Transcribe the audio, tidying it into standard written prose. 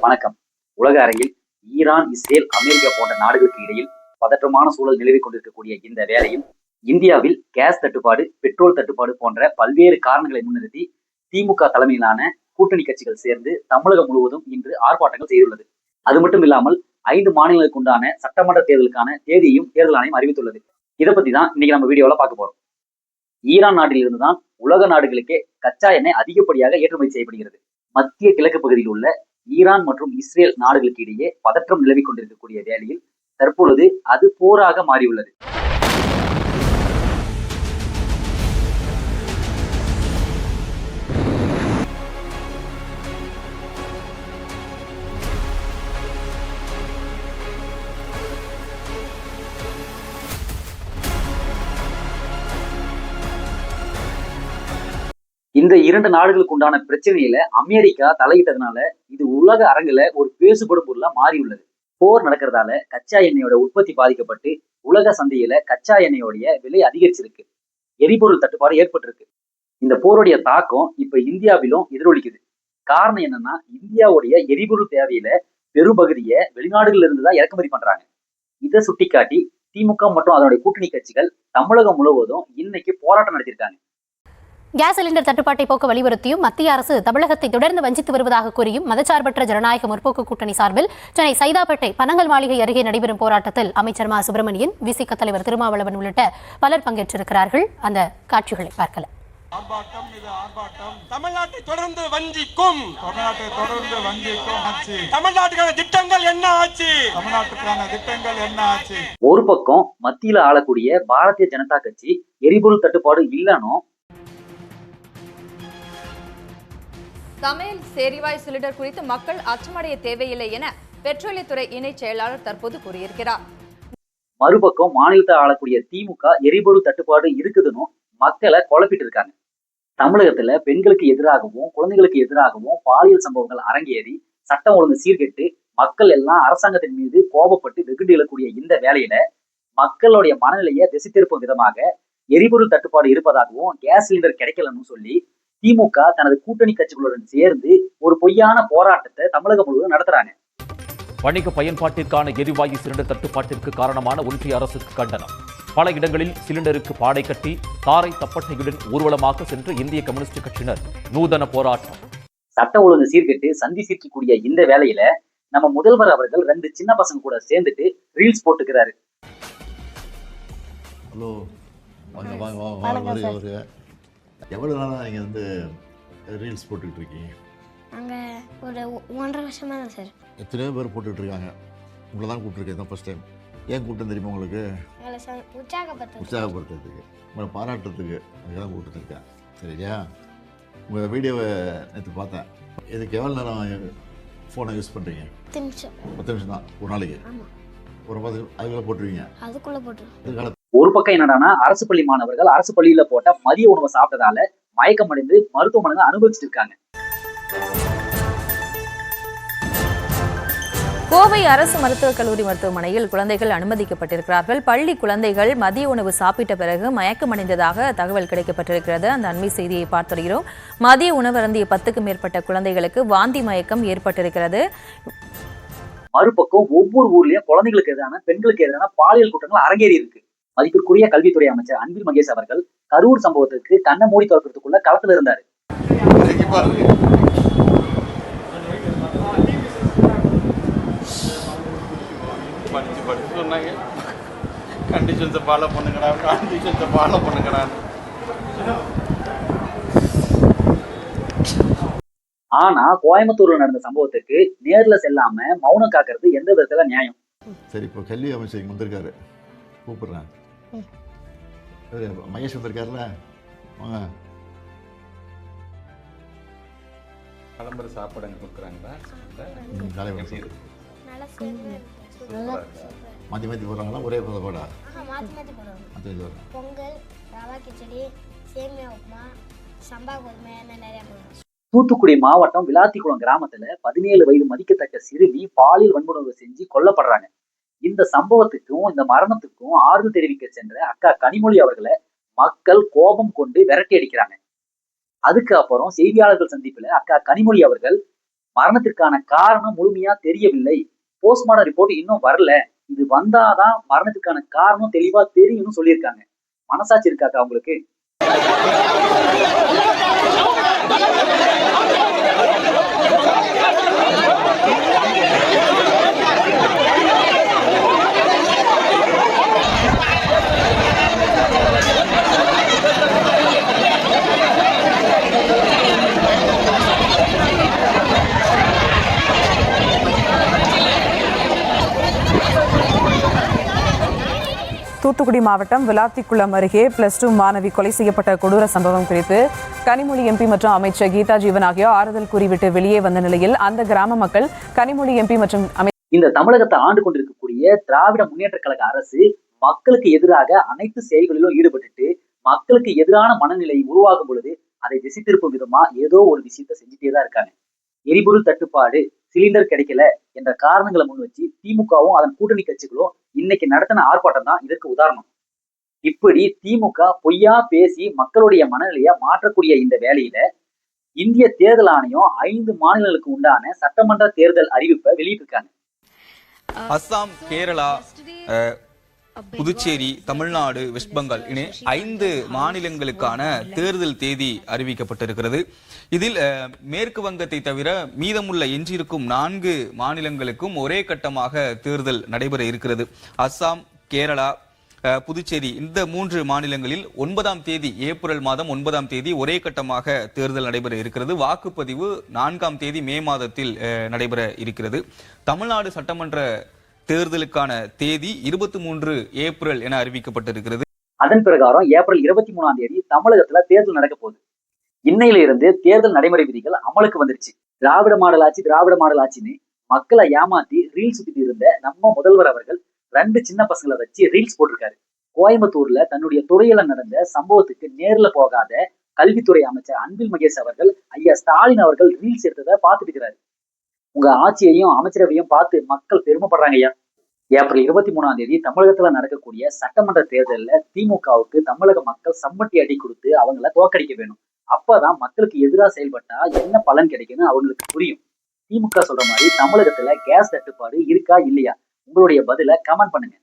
வணக்கம். உலக அரங்கில் ஈரான், இஸ்ரேல், அமெரிக்கா போன்ற நாடுகளுக்கு இடையில் பதற்றமான சூழல் நிலவிக் கொண்டிருக்கக்கூடிய இந்த வேளையில் இந்தியாவில் கேஸ் தட்டுப்பாடு, பெட்ரோல் தட்டுப்பாடு போன்ற பல்வேறு காரணங்களை முன்னிறுத்தி திமுக தலைமையிலான கூட்டணி கட்சிகள் சேர்ந்து தமிழகம் முழுவதும் இன்று ஆர்ப்பாட்டங்கள் செய்துள்ளது. அது மட்டும் இல்லாமல் 5 மாநிலங்களுக்கு உண்டான சட்டமன்ற தேர்தலுக்கான தேதியையும் தேர்தல் ஆணையம் அறிவித்துள்ளது. இதை பத்தி தான் இன்னைக்கு நம்ம வீடியோல பார்க்க போறோம். ஈரான் நாட்டில் இருந்துதான் உலக நாடுகளுக்கே கச்சா எண்ணெய் அதிகப்படியாக ஏற்றுமதி செய்யப்படுகிறது. மத்திய கிழக்கு பகுதியில் உள்ள ஈரான் மற்றும் இஸ்ரேல் நாடுகளுக்கு இடையே பதற்றம் நிலவிக் கொண்டிருக்கக்கூடிய வேளையில் தற்பொழுது அது போராக மாறியுள்ளது. இந்த 2 நாடுகளுக்கு உண்டான பிரச்சனையில அமெரிக்கா தலையிட்டதுனால இது உலக அரங்குல ஒரு பேசுபடும் பொருளா மாறியுள்ளது. போர் நடக்கிறதால கச்சா எண்ணெயோட உற்பத்தி பாதிக்கப்பட்டு உலக சந்தையில கச்சா எண்ணெயோடைய விலை அதிகரிச்சிருக்கு. எரிபொருள் தட்டுப்பாடு ஏற்பட்டிருக்கு. இந்த போருடைய தாக்கம் இப்ப இந்தியாவிலும் எதிரொலிக்குது. காரணம் என்னன்னா, இந்தியாவுடைய எரிபொருள் தேவையில பெரும்பகுதியை வெளிநாடுகள்ல இருந்து தான் இறக்குமதி பண்றாங்க. இதை சுட்டிக்காட்டி திமுக மற்றும் அதனுடைய கூட்டணி கட்சிகள் தமிழகம் முழுவதும் இன்னைக்கு போராட்டம் நடத்தியிருக்காங்க. கேஸ் சிலிண்டர் தட்டுப்பாட்டை போக்க வலியுறுத்தியும் மத்திய அரசு தமிழகத்தை தொடர்ந்து வஞ்சித்து வருவதாக கூறியும் மதச்சார்பற்ற ஜனநாயக முற்போக்கு கூட்டணி சார்பில் சென்னை சைதாப்பேட்டை பனங்கல் மாளிகை அருகே நடைபெறும் போராட்டத்தில் அமைச்சர் மா சுப்பிரமணியன், விசிக தலைவர் திருமாவளவன் உள்ளிட்ட பலர் பங்கேற்றிருக்கிறார்கள். அந்த காட்சிகளை பார்க்கலாம். தமிழ்நாட்டை தொடர்ந்து வஞ்சிக்கும் தமிழ்நாட்டுக்கான திட்டங்கள் என்ன ஆச்சு? ஒரு பக்கம் மத்தியில ஆளக்கூடிய பாரதிய ஜனதா கட்சி எரிபொருள் தட்டுப்பாடு இல்லைன்னு சமையல் எரிவாயு சிலிண்டர் குறித்து மக்கள் அச்சமடைய தேவையில்லை என பெட்ரோலியத்துறை இணை செயலாளர் தற்போது கூறியிருக்கிறார். மறுபக்கம் மாநிலத்தை ஆளக்கூடிய திமுக எரிபொருள் தட்டுப்பாடு இருக்குதுன்னு மக்களை குழப்பிட்டு இருக்காங்க. தமிழகத்துல பெண்களுக்கு எதிராகவும் குழந்தைகளுக்கு எதிராகவும் பாலியல் சம்பவங்கள் அரங்கேறி சட்டம் ஒழுங்கு சீர்கெட்டு மக்கள் எல்லாம் அரசாங்கத்தின் மீது கோபப்பட்டு வெகுண்டு எழக்கூடிய இந்த வேலையில மக்களுடைய மனநிலையை திசை திருப்பும் விதமாக எரிபொருள் தட்டுப்பாடு இருப்பதாகவும் கேஸ் சிலிண்டர் கிடைக்கலன்னு சொல்லி திமுக தனது கூட்டணி கட்சிகளுடன் சேர்ந்து ஒரு பொய்யான போராட்டத்தை தமிழகம் முழுவதும் நடத்துறாங்க. வணிக பயன்பாட்டிற்கான எரிவாயு சிலிண்டர் தட்டுப்பாட்டிற்கு காரணமான ஒன்றிய அரசுக்கு கண்டனம். பல இடங்களில் சிலிண்டருக்கு பாடை கட்டி தாரை தப்பட்டையுடன் ஊர்வலமாக சென்று இந்திய கம்யூனிஸ்ட் கட்சியினர் நூதன போராட்டம். சட்டம் ஒழுங்கு சீர்கெட்டு சந்தி சிரிக்கக்கூடிய இந்த வேலையில நம்ம முதல்வர் அவர்கள் 2 சின்ன பசங்க கூட சேர்ந்துட்டு ரீல்ஸ் போட்டுக்கிறாரு. ஹலோ, எவ்வளோ நாளாக நீங்கள் வந்து ரீல்ஸ் போட்டுக்கிட்டு இருக்கீங்க? நாங்கள் ஒரு 1.5 வருஷமாக தான் சார். எத்தனையோ பேர் போட்டுட்ருக்காங்க. உங்களை தான் கூப்பிட்டுருக்கேன் தான் ஃபஸ்ட் டைம். ஏன் கூப்பிட்டு தெரியுமா உங்களுக்கு? உற்சாகப்படுத்துறதுக்கு, உங்களை பாராட்டுறதுக்கு, அதுக்கு தான் கூப்பிட்டுருக்கேன். சரியா? உங்கள் வீடியோவை நேற்று பார்த்தேன். இதுக்கு எவ்வளோ நேரம் ஃபோனை யூஸ் பண்ணுறீங்க? 10 நிமிஷம் தான் ஒரு நாளைக்கு. ஒரு 10 அதுக்குள்ளே போட்டுருவீங்க? அதுக்குள்ளே போட்டுருவோம். ஒரு பக்கம் என்னடானா, அரசு பள்ளி மாணவர்கள் அரசு பள்ளியில போட்ட மதிய உணவை சாப்பிட்டதால மயக்கம் அடைந்து மருத்துவமனைகள் அனுபவிச்சுட்டு இருக்காங்க. கோவை அரசு மருத்துவக் கல்லூரி மருத்துவமனையில் குழந்தைகள் அனுமதிக்கப்பட்டிருக்கிறார்கள். பள்ளி குழந்தைகள் மதிய உணவு சாப்பிட்ட பிறகு மயக்கமடைந்ததாக தகவல் கிடைக்கப்பட்டிருக்கிறது. அந்த அண்மை செய்தியை பார்த்துகிறோம். மதிய உணவு அருந்திய 10க்கும் மேற்பட்ட குழந்தைகளுக்கு வாந்தி மயக்கம் ஏற்பட்டிருக்கிறது. மறுபக்கம் ஒவ்வொரு ஊர்லயும் குழந்தைகளுக்கு எதிரான பெண்களுக்கு எதிரான பாலியல் குற்றங்கள் அரங்கேறி இருக்கு. மதிப்பிற்குரிய கல்வித்துறை அமைச்சர் அன்பில் மகேஷ் அவர்கள் கரூர் சம்பவத்திற்கு கண்ணை மூடி திறக்கிறதுக்குள்ள களத்துல இருந்தாரு. ஆனா கோயம்புத்தூர்ல நடந்த சம்பவத்துக்கு நேர்ல செல்லாம மௌனம் காக்கிறது எந்த விதத்துல நியாயம்? சரி, இப்போ கல்வி அமைச்சர் வந்திருக்காரு, கூப்பிடுறேன். மகேஷ் வந்திருக்காருல்ல, வாங்க. கிளம்புற சாப்பாடு அங்கே கொடுக்குறாங்களா? மாற்றி மாற்றி போடுறாங்களா? ஒரே சாப்பாடா? பொங்கல், ரவா கிச்சடி, சேமியா உப்புமா, சம்பா கோதுமை நிறைய போடுறோம். தூத்துக்குடி மாவட்டம் விளாத்திக்குளம் கிராமத்துல 17 வயது மதிக்கத்தக்க சிறுமி பாலியல் வன்முறை செஞ்சு கொல்லப்படுறாங்க. இந்த சம்பவத்துக்கும் இந்த மரணத்துக்கும் ஆறுதல் தெரிவிக்க சென்ற அக்கா கனிமொழி அவர்களை மக்கள் கோபம் கொண்டு விரட்டி அடிக்கிறாங்க. அதுக்கு அப்புறம் செய்தியாளர்கள் சந்திப்புல அக்கா கனிமொழி அவர்கள் மரணத்திற்கான காரணம் முழுமையா தெரியவில்லை, போஸ்ட்மார்டம் ரிப்போர்ட் இன்னும் வரல, இது வந்தாதான் மரணத்துக்கான காரணம் தெளிவா தெரியும்னு சொல்லியிருக்காங்க. மனசாட்சி இருக்காக்கா அவங்களுக்கு? தூத்துக்குடி மாவட்டம் விளாத்திக்குளம் அருகே +2 மாணவி கொலை செய்யப்பட்ட கொடூர சம்பவம் குறித்து கனிமொழி எம்பி மற்றும் அமைச்சர் கீதா ஜீவன் ஆகியோர் ஆறுதல் கூறிவிட்டு வெளியே வந்த நிலையில் அந்த கிராம மக்கள் கனிமொழி எம்பி மற்றும் இந்த தமிழகத்தை ஆண்டு கொண்டிருக்கக்கூடிய திராவிட முன்னேற்ற கழக அரசு மக்களுக்கு எதிராக அனைத்து செயல்களிலும் ஈடுபட்டுட்டு மக்களுக்கு எதிரான மனநிலை உருவாகும் பொழுது அதை திசை திருப்பும் விதமா ஏதோ ஒரு விஷயத்த செஞ்சுட்டே தான் இருக்காங்க. எரிபொருள் தட்டுப்பாடு, சிலிண்டர் கிடைக்கல என்ற காரணங்களை முன் வச்சு திமுகவும் அதன் கூட்டணி கட்சிகளும் இன்னைக்கு நடத்தின ஆர்ப்பாட்டம் தான் இதற்கு உதாரணம். இப்படி திமுக பொய்யா பேசி மக்களுடைய மனநிலையை மாற்றக்கூடிய இந்த வேலையில இந்திய தேர்தல் ஆணையம் 5 மாநிலங்களுக்கு உண்டான சட்டமன்ற தேர்தல் அறிவிப்பை வெளியிட்டிருக்காங்க. அஸ்ஸாம், கேரளா, புதுச்சேரி, தமிழ்நாடு, வெஸ்ட் பெங்கால் என 5 மாநிலங்களுக்கான தேர்தல் தேதி அறிவிக்கப்பட்டிருக்கிறது. இதில் மேற்கு வங்கத்தை தவிர மீதமுள்ள எஞ்சியிருக்கும் 4 மாநிலங்களுக்கும் ஒரே கட்டமாக தேர்தல் நடைபெற இருக்கிறது. அஸ்ஸாம், கேரளா, புதுச்சேரி இந்த 3 மாநிலங்களில் 9ஆம் தேதி, ஏப்ரல் மாதம் 9ஆம் தேதி ஒரே கட்டமாக தேர்தல் நடைபெற இருக்கிறது. வாக்குப்பதிவு 4ஆம் தேதி மே மாதத்தில் நடைபெற இருக்கிறது. தமிழ்நாடு சட்டமன்ற தேர்தலுக்கான தேதி 23 ஏப்ரல் என அறிவிக்கப்பட்டிருக்கிறது. அதன் பிரகாரம் ஏப்ரல் 23ஆம் தேதி தமிழகத்துல தேர்தல் நடக்க போகுது. இன்னையில இருந்து தேர்தல் நடைமுறை விதிகள் அமலுக்கு வந்துருச்சு. திராவிட மாடல் ஆட்சின்னு மக்களை ஏமாத்தி ரீல்ஸ் சுத்திட்டு இருந்த நம்ம முதல்வர் அவர்கள் 2 சின்ன பசங்களை வச்சு ரீல்ஸ் போட்டிருக்காரு. கோயம்புத்தூர்ல தன்னுடைய துறையில நடந்த சம்பவத்துக்கு நேர்ல போகாத கல்வித்துறை அமைச்சர் அன்பில் மகேஷ் அவர்கள் ஐயா ஸ்டாலின் அவர்கள் ரீல்ஸ் எடுத்ததை பார்த்துட்டு இருக்கிறாரு. உங்க ஆட்சியையும் அமைச்சரவையும் பார்த்து மக்கள் பெருமைப்படுறாங்க ஐயா. ஏப்ரல் 23ஆம் தேதி தமிழகத்துல நடக்கக்கூடிய சட்டமன்ற தேர்தலில் திமுகவுக்கு தமிழக மக்கள் சம்மட்டி அடி கொடுத்து அவங்கள தோக்கடிக்க வேணும். அப்பதான் மக்களுக்கு எதிராக செயல்பட்டா என்ன பலன் கிடைக்குன்னு அவங்களுக்கு புரியும். திமுக சொல்ற மாதிரி தமிழகத்துல கேஸ் தட்டுப்பாடு இருக்கா இல்லையா? உங்களுடைய பதில கமெண்ட் பண்ணுங்க.